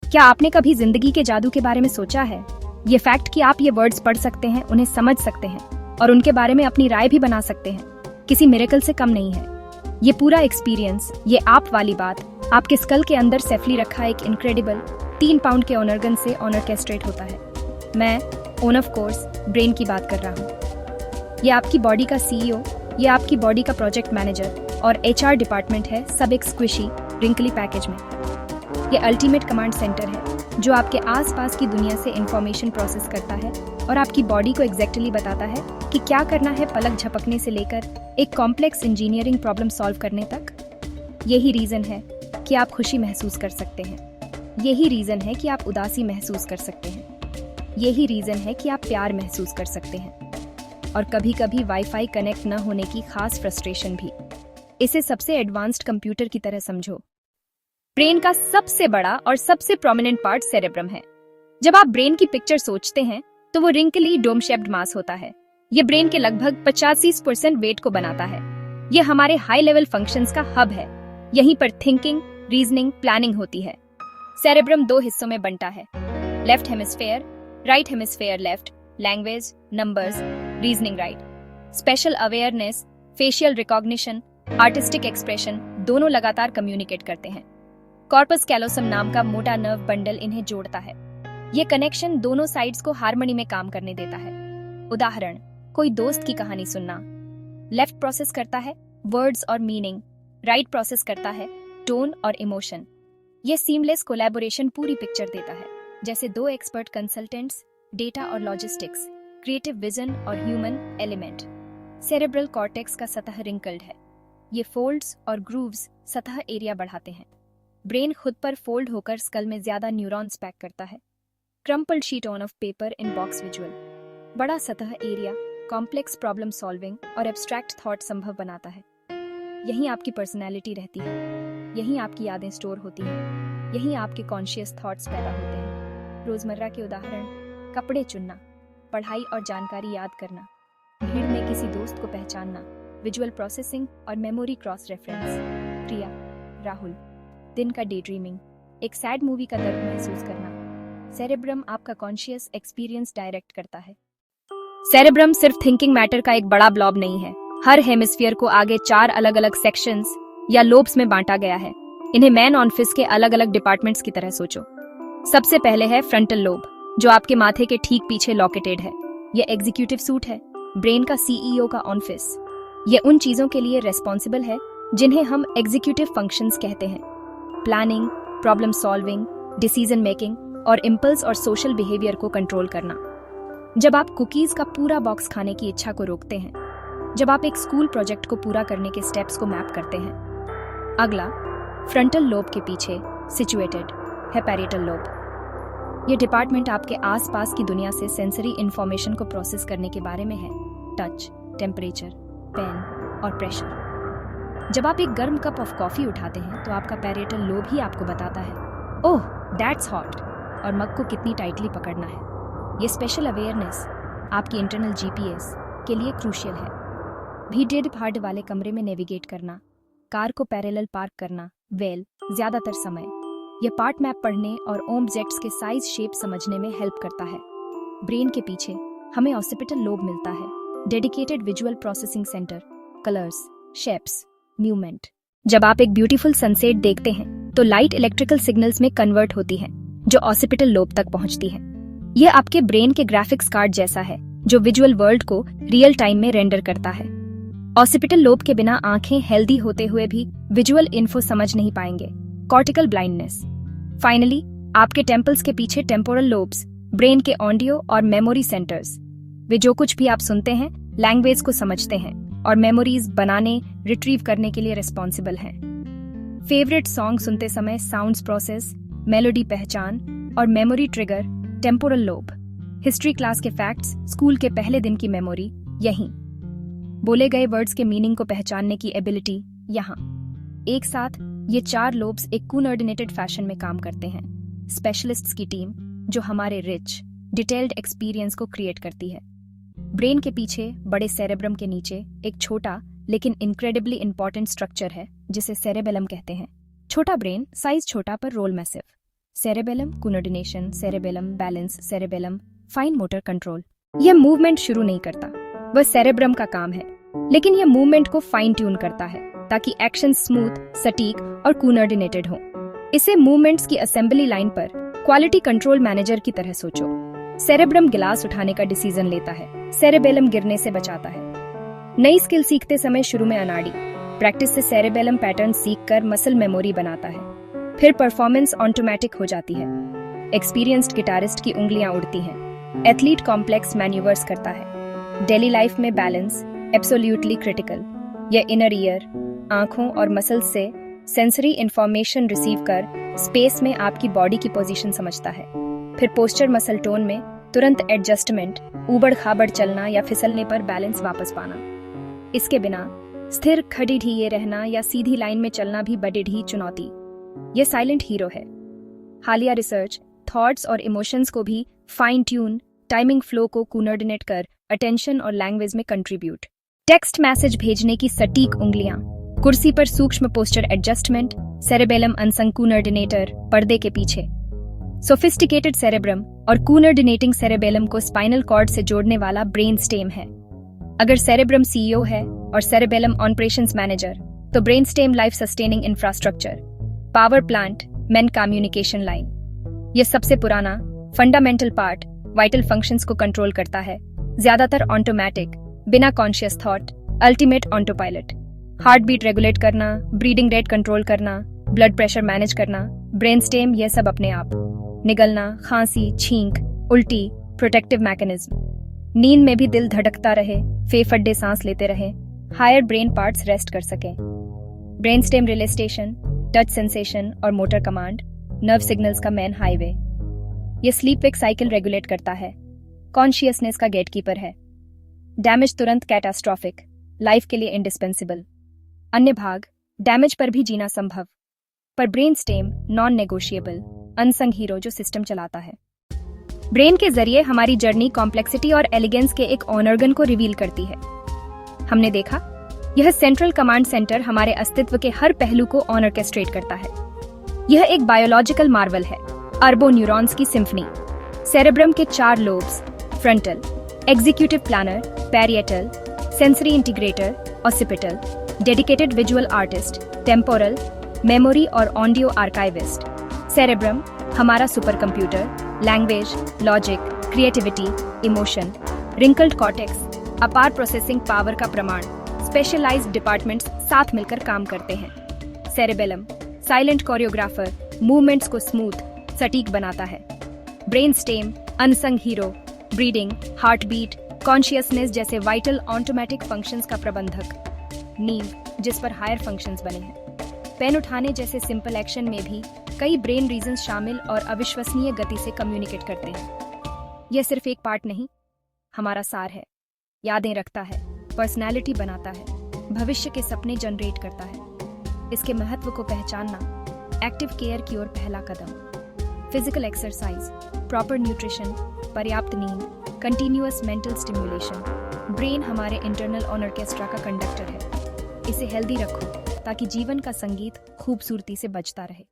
क्या आपने कभी जिंदगी के जादू के बारे में सोचा है? ये फैक्ट कि आप ये वर्ड्स पढ़ सकते हैं, उन्हें समझ सकते हैं और उनके बारे में अपनी राय भी बना सकते हैं, किसी मिरेकल से कम नहीं है। ये पूरा एक्सपीरियंस, ये आप वाली बात, आपके स्कल के अंदर सेफली रखा एक इनक्रेडिबल 3 पाउंड के ऑनरगन से ऑर्केस्ट्रेट होता है। मैं ऑफ कोर्स ब्रेन की बात कर रहा हूँ। ये आपकी बॉडी का सीईओ, ये आपकी बॉडी का प्रोजेक्ट मैनेजर और एचआर डिपार्टमेंट है, सब एक स्क्विशी रिंकली पैकेज में। ये अल्टीमेट कमांड सेंटर है जो आपके आसपास की दुनिया से इंफॉर्मेशन प्रोसेस करता है और आपकी बॉडी को एग्जैक्टली बताता है कि क्या करना है, पलक झपकने से लेकर एक कॉम्प्लेक्स इंजीनियरिंग प्रॉब्लम सॉल्व करने तक। यही रीजन है कि आप खुशी महसूस कर सकते हैं, यही रीजन है कि आप उदासी महसूस कर सकते हैं, यही रीजन है कि आप प्यार महसूस कर सकते हैं और कभी कभी वाईफाई कनेक्ट न होने की खास फ्रस्ट्रेशन भी। इसे सबसे एडवांस्ड कंप्यूटर की तरह समझो। ब्रेन का सबसे बड़ा और सबसे प्रोमिनेंट पार्ट सेरेब्रम है। जब आप ब्रेन की पिक्चर सोचते हैं तो वो रिंकली डोम शेप्ड मास होता है। ये ब्रेन के लगभग 85% वेट को बनाता है। ये हमारे हाई लेवल फंक्शंस का हब है। यहीं पर थिंकिंग, रीजनिंग, प्लानिंग होती है। सेरेब्रम 2 हिस्सों में बंटा है, left hemisphere, right hemisphere left, language, numbers, reasoning right, special awareness, facial recognition, artistic expression दोनों लगातार कम्युनिकेट करते हैं। कॉर्पस कैलोसम नाम का मोटा नर्व बंडल इन्हें जोड़ता है। ये कनेक्शन दोनों साइड्स को हार्मनी में काम करने देता है। उदाहरण, कोई दोस्त की कहानी सुनना। लेफ्ट प्रोसेस करता है वर्ड्स और मीनिंग, राइट प्रोसेस करता है टोन और इमोशन। ये सीमलेस कोलैबोरेशन पूरी पिक्चर देता है, जैसे 2 एक्सपर्ट कंसल्टेंट्स, डेटा और लॉजिस्टिक्स, क्रिएटिव विजन और ह्यूमन एलिमेंट। सेरेब्रल कॉर्टेक्स का सतह रिंकल्ड है। ये फोल्ड्स और ग्रूव्स सतह एरिया बढ़ाते हैं। ब्रेन खुद पर फोल्ड होकर स्कल में ज्यादा न्यूरॉन्स पैक करता है। Crumpled sheet on off paper in box visual. बड़ा सतह एरिया कॉम्प्लेक्स प्रॉब्लम सॉल्विंग और एब्स्ट्रैक्ट थॉट संभव बनाता है। यहीं आपकी पर्सनैलिटी रहती है, यहीं आपकी यादें स्टोर होती हैं, यहीं आपके कॉन्शियस थॉट्स पैदा होते हैं। रोजमर्रा के उदाहरण, कपड़े चुनना, पढ़ाई और जानकारी याद करना, भीड़ में किसी दोस्त को पहचानना, विजुअल प्रोसेसिंग और मेमोरी क्रॉस रेफरेंस। प्रिया, राहुल, दिन का डे ड्रीमिंग, एक सैड मूवी का दर्द महसूस करना। सेरेब्रम आपका कॉन्शियस एक्सपीरियंस डायरेक्ट करता है। सेरेब्रम सिर्फ थिंकिंग मैटर का एक बड़ा ब्लॉब नहीं है। हर हेमिस्फीयर को आगे 4 अलग अलग सेक्शंस या लोब्स में बांटा गया है। इन्हें मैन ऑन फिश के अलग अलग डिपार्टमेंट्स की तरह सोचो। सबसे पहले है फ्रंटल लोब, जो आपके माथे के ठीक पीछे लोकेटेड है। यह एग्जीक्यूटिव सूट है, ब्रेन का सीईओ का ऑफिस। ये उन चीजों के लिए रेस्पॉन्सिबल है जिन्हें हम एग्जीक्यूटिव फंक्शंस कहते हैं। Planning, problem solving, decision making और इम्पल्स और सोशल बिहेवियर को कंट्रोल करना। जब आप कुकीज का पूरा बॉक्स खाने की इच्छा को रोकते हैं, जब आप एक स्कूल प्रोजेक्ट को पूरा करने के स्टेप्स को मैप करते हैं। अगला, फ्रंटल लोब के पीछे सिचुएटेड है पैरिटल लोब। ये डिपार्टमेंट आपके आसपास की दुनिया से सेंसरी इंफॉर्मेशन को प्रोसेस करने के बारे में है। टच, टेम्परेचर, पेन और प्रेशर। जब आप एक गर्म कप ऑफ कॉफी उठाते हैं तो आपका पैरिटल लोब ही आपको बताता है, ओह दैट्स हॉट, और मग को कितनी टाइटली पकड़ना है। ये स्पेशल अवेयरनेस आपकी इंटरनल जीपीएस के लिए क्रूशियल है। भीड़ भाड़ वाले कमरे में नेविगेट करना, कार को पैरेलल पार्क करना, ज्यादातर समय यह पार्ट मैप पढ़ने और ऑब्जेक्ट्स के साइज शेप समझने में हेल्प करता है। ब्रेन के पीछे हमें ऑसिपिटल लोब मिलता है, dedicated visual processing centre, colours, shapes, movement. जब आप एक ब्यूटीफुल सनसेट देखते हैं तो लाइट इलेक्ट्रिकल सिग्नल्स में कन्वर्ट होती है जो ऑसिपिटल लोब तक पहुंचती है। यह आपके ब्रेन के ग्राफिक्स कार्ड जैसा है जो विजुअल वर्ल्ड को रियल टाइम में रेंडर करता है। ऑसिपिटल लोब के बिना आंखें हेल्दी होते हुए भी विजुअल इन्फो समझ नहीं पाएंगे। Cortical blindness. फाइनली, आपके टेम्पल्स के पीछे टेम्पोरल लोब्स, ब्रेन के ऑडियो और मेमोरी सेंटर्स। वे जो कुछ भी आप सुनते हैं, लैंग्वेज को समझते हैं और मेमोरीज बनाने, रिट्रीव करने के लिए रिस्पॉन्सिबल हैं। फेवरेट सॉन्ग सुनते समय साउंड्स प्रोसेस, मेलोडी पहचान और memory trigger temporal lobe. History class के फैक्ट्स, स्कूल के पहले दिन की मेमोरी यहीं। बोले गए वर्ड्स के मीनिंग को पहचानने की एबिलिटी यहाँ। एक साथ ये 4 लोब्स एक कोऑर्डिनेटेड फैशन में काम करते हैं। स्पेशलिस्ट्स की टीम जो हमारे रिच, डिटेल्ड एक्सपीरियंस को क्रिएट करती है। ब्रेन के पीछे बड़े सेरेब्रम के नीचे एक छोटा लेकिन इनक्रेडिबली इंपॉर्टेंट स्ट्रक्चर है जिसे सेरेबेलम कहते हैं। छोटा ब्रेन, साइज छोटा पर role massive. Cerebellum coordination, cerebellum balance, cerebellum fine motor control. यह मूवमेंट शुरू नहीं करता, वह सेरेब्रम का काम है, लेकिन यह मूवमेंट को फाइन ट्यून करता है ताकि एक्शन स्मूथ, सटीक और कोऑर्डिनेटेड हो। इसे मूवमेंट्स की असेंबली लाइन पर क्वालिटी कंट्रोल मैनेजर की तरह सोचो। सेरेब्रम गिलास उठाने का डिसीजन लेता है, सेरेबेलम गिरने से बचाता है। नई स्किल सीखते समय शुरू में अनाड़ी, प्रैक्टिस से सेरेबेलम पैटर्न सीखकर मसल मेमोरी बनाता है, फिर परफॉर्मेंस ऑटोमेटिक हो जाती है। एक्सपीरियंस्ड गिटारिस्ट की उंगलियां उड़ती हैं, एथलीट कॉम्प्लेक्स मैन्यूवर्स करता है। डेली लाइफ में बैलेंस एब्सोल्यूटली क्रिटिकल। यह इनर ईयर, आंखों और मसल्स से सेंसरी इंफॉर्मेशन रिसीव कर स्पेस में आपकी बॉडी की पोजीशन समझता है, फिर पोस्चर मसल टोन में तुरंत एडजस्टमेंट, ऊबड़ खाबड़ चलना या फिसलने पर बैलेंस वापस पाना। इसके बिना स्थिर खड़ी ढीये रहना या सीधी लाइन में चलना भी बड़ी ढी चुनौती। यह साइलेंट हीरो है। हालिया रिसर्च थॉट्स और इमोशंस को भी फाइन ट्यून, टाइमिंग फ्लो को कोऑर्डिनेट कर अटेंशन और लैंग्वेज में कंट्रीब्यूट। टेक्स्ट मैसेज भेजने की सटीक उंगलियां, कुर्सी पर सूक्ष्म posture adjustment, cerebellum unsung coordinator पर्दे के पीछे। सोफिस्टिकेटेड सेरेब्रम और कोऑर्डिनेटिंग सेरेबेलम को स्पाइनल कॉर्ड से जोड़ने वाला ब्रेन स्टेम है। अगर सेरेब्रम सीईओ है और सेरेबेलम ऑपरेशंस मैनेजर, तो brain stem life sustaining infrastructure, power plant, main communication line. यह सबसे पुराना फंडामेंटल पार्ट वाइटल फंक्शंस को कंट्रोल करता है, ज्यादातर ऑटोमेटिक, बिना conscious thought, ultimate autopilot. Heartbeat regulate करना, ब्रीडिंग रेट कंट्रोल करना, ब्लड प्रेशर मैनेज करना, ब्रेन स्टेम यह सब अपने आप। निगलना, खांसी, छींक, उल्टी, प्रोटेक्टिव मैकेनिज्म। नींद में भी दिल धड़कता रहे, फेफड़े सांस लेते रहे, हायर ब्रेन पार्ट्स रेस्ट कर सकें। Brain stem relay station, touch sensation और मोटर कमांड, नर्व सिग्नल्स का मेन हाईवे। यह स्लीप वेक साइकिल रेगुलेट करता है, कॉन्शियसनेस का गेटकीपर है। डैमेज तुरंत कैटास्ट्रॉफिक, लाइफ के लिए इंडिस्पेंसिबल। अन्य भाग डैमेज पर भी जीना संभव, पर brain stem non negotiable, unsung hero जो सिस्टम चलाता है। ब्रेन के जरिए हमारी जर्नी कॉम्प्लेक्सिटी और एलिगेंस के एक ऑनर्गन को रिवील करती है। हमने देखा, यह सेंट्रल कमांड सेंटर हमारे अस्तित्व के हर पहलू को ऑर्केस्ट्रेट करता है। यह एक बायोलॉजिकल मार्वल है, अरबों न्यूरॉन्स की सिम्फनी। सेरेब्रम के 4 lobes, frontal, executive planner, parietal, sensory integrator, occipital, dedicated visual artist, temporal, memory और ऑडियो आर्काइविस्ट। सेरेब्रम हमारा supercomputer, language, logic, creativity, emotion. Wrinkled cortex अपार प्रोसेसिंग पावर का प्रमाण, specialised departments साथ मिलकर काम करते हैं। सेरेबेलम साइलेंट कोरियोग्राफर, मूवमेंट्स को स्मूथ, सटीक बनाता है। Brain stem unsung hero, breathing, heartbeat, consciousness जैसे वाइटल ऑटोमेटिक फंक्शंस का प्रबंधक। नींद जिस पर हायर फंक्शंस बने हैं। पेन उठाने जैसे सिंपल एक्शन में भी कई ब्रेन रीजन्स शामिल और अविश्वसनीय गति से कम्युनिकेट करते हैं। यह सिर्फ एक पार्ट नहीं, हमारा सार है। यादें रखता है, पर्सनैलिटी बनाता है, भविष्य के सपने जनरेट करता है। इसके महत्व को पहचानना एक्टिव केयर की ओर पहला कदम। फिजिकल एक्सरसाइज, प्रॉपर न्यूट्रिशन, पर्याप्त नींद, कंटिन्यूअस मेंटल स्टिमुलेशन। ब्रेन हमारे इंटरनल ऑर्केस्ट्रा का कंडक्टर है। इसे हेल्दी रखो ताकि जीवन का संगीत खूबसूरती से बजता रहे।